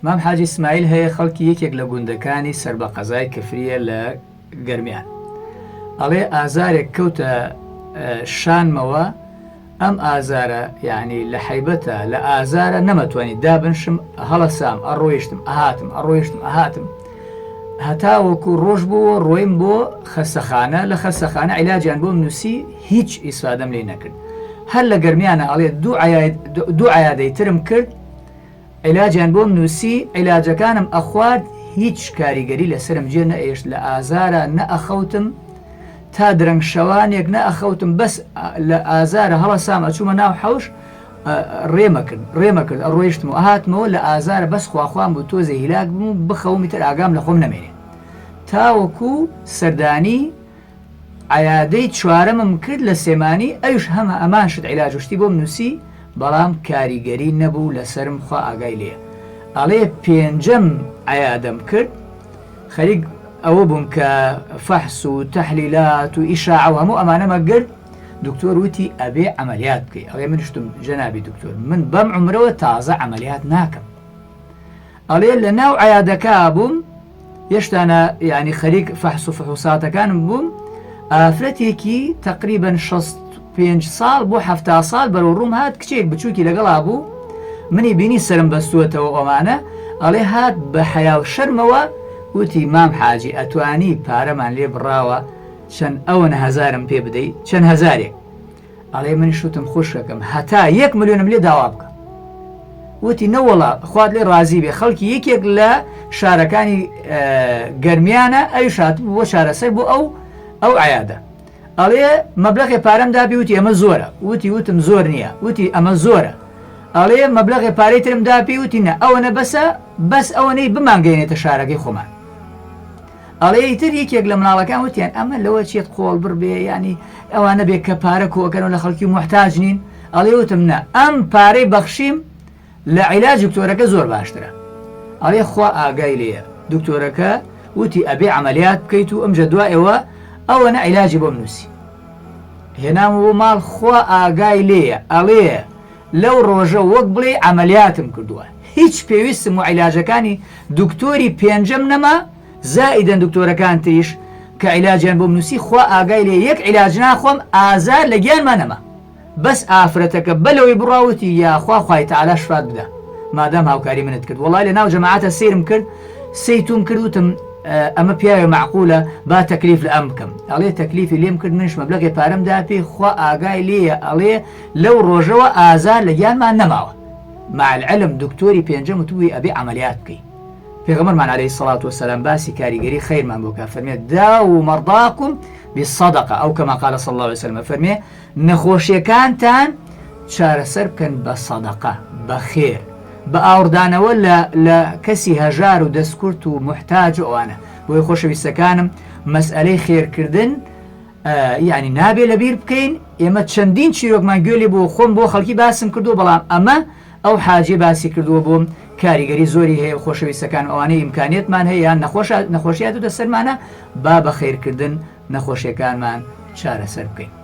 مام حاجی اسماعیل هەیە خەڵکی یەکێک لە گوندەکانی سەر بە قەزای کفریە لە گەرمیان ئەڵێ ئازارێک کەوتە شانمەوە ئەم ئازارە یعنی لە حیبەتە لە ئازارە نەمەتوانی دابنشم هەڵەسام ئەڕۆیشتم ئەهاتم هەتا وەکو ڕۆژ بووە ڕۆیم بۆ خەستەخانە لە خەستەخانە عیلاجیان بۆ نووسی هیچ ئیسفادەم لێ نەکرد هەر لە گەرمیانە ئەڵێ دوو عیادەی ترم کرد عیلاجیان بۆم نووسی عیلاجەکانم ئەخوارد هیچ کاریگەری لەسرم جێ نەئێشت لە ئازارە نەئەخەوتم تا درەنگ شەوانێک نەئەخەوتم بەس لە ئازارە هەڵەسام ئەچوومە ناو حەوش ڕێمەکرد ئەڕۆیشتم و ئەهاتمەوە لە ئازارە بەس خواخوام بوو تۆزە هیلاک بوو بخەومی تر ئاگام لە خۆم نەمێنێ تاوەکو سەردانی عیادەی چوارەمم کرد لە سێمانی ئەوش هەمە ئەمان شت عیلاجشتی بۆم نووسی بەڵام کاریگەری نەبوو لەسرم خوا ئاگای لێ ئەڵێ پێنجەم عیادەم کرد خەریک ئەوە بووم کە فەحس و تەحلیلات و ئیشاع و هەموو ئەمانەمە گرت دکتۆر وتی ئەبێ عملیات بکەی ئەڵێ منشتم جەنابی دکتۆر من بەم عمرەوە تازە عملیات ناکەم ئەڵێ لە ناو عیادەکە بووم هێشتانە یعنی خەریک فەحس و فحوساتەکانم بووم ئافرەتێکی تقریبا 65 ساڵ بۆ 70 ساڵ بەرەو ڕووم هات کچێک بچووکی لەگەڵا بوو منی بینی سرم بەستووەتەوە ئەمانە ئەڵێ هات بە حیا و شەرمەوە وتی مام حاجی ئەتوانی پارەمان لێ بڕاوە چەند ئەوەنە هەزارم پێ بدەیت چەند هەزارێک ئەڵێ من شوتم خۆشەکەم هەتا 1 ملیۆنم لێ داوا بکە وتی نەوەڵا خوات لێ ڕازی بێ خەڵکی یەکێک لە شارەکانی گەرمیانە ئەوی شات بۆ چارەسەر بۆ ئەو عیادە ئەڵێ مەبلەغی پارەم دابی وتی ئەمە زۆرە وتم زۆر نییە وتی ئەمە زۆرە ئەڵێ مەبلەغی پارەی ترم داپی وتی نە ئەوەنە بەس ئەوەنەی بمانگەێنێتە شارەکەی خۆمان ئەڵێ ئیتر یەکێک لە مناڵەکان وتیان ئەمە لەوە چێت قۆڵ بڕبێ ینی ئەوانە بێت کە پارە کۆکەنەوە لە خەڵکی محتاج نین ئەڵێ وتم نە ئەم پارەی بەخشیم لە عیلاج دکتۆرەکە زۆر باشترە ئەڵێ خوا ئاگای لێیە دکتۆرەکە وتی ئەبێ عملیات بکەیت و ئەمجە دوایەوە ئەوەنە عیلاجی بۆم نووسی هێنام بۆ ماڵ خوا ئاگای لێیە ئەڵێ لەو ڕۆژە وەک بڵێ عملیاتم کردووە هیچ پێویستم و عیلاجەکانی دکتۆری پێنجەم نەما زائیدەن دکتۆرەکان تریش کە عیلاجیان بۆم نووسی خوا ئاگای لێ یەک عیلاج ناخۆم ئازار لە گیانمان نەما بەس ئافرەتەکە بەلەوەی بڕاوتی یاخوا خوای تەعالا شفات بدە مادام هاوکاری منت کرد وەڵای لە ناو جەماعەتە سیرم کرد سەیتوم کردوتم ئەمە پیاوێ معقولە با تەکلیف لە ئەم بکەم ئەڵێ تەکلیفی لێم کرد منش مەبلەغی پارەم داپێ خوا ئاگای لێیە ئەڵێ لەو ڕۆژەوە ئازار لە گیانمان نەماوە مع العلم دکتۆری پێنجەم وتووی ئەبێ عملیات بکەی پێغەمبەرمان عەلەیهی سەڵات وسەلام باسی کاریگەری خەیرمان بۆ کە فەرمێ داو مەڕضاکم بالصەدەقە ئەو کەما قال صلی الله علیه وسلم فەرمێ نەخۆشیەکانتان چارەسەر بکەن بە سەدەقە بە خێر بە ئاوردانەوە لە کەسی هەژار و دەستکورت و محتاج ئەوانە بۆی خۆشەویستەکانم مەسئلەی خێرکردن یعنی نابێ لەبیر بکەین ئێمە چەندین چیرۆکمان گوێلی بۆ خۆم بۆ خەڵکی باسم کردو بەڵام ئەمە ئەو حاجێ باسی کردووە بۆم کاریگەری زۆری هەیە خۆشەویستەکان ئەوانەی ئیمکانیتمان هەیە یان نەخۆشیات و دەسەرمانە با بە خێرکردن نەخۆشیەکانمان چارەسەر بکەین.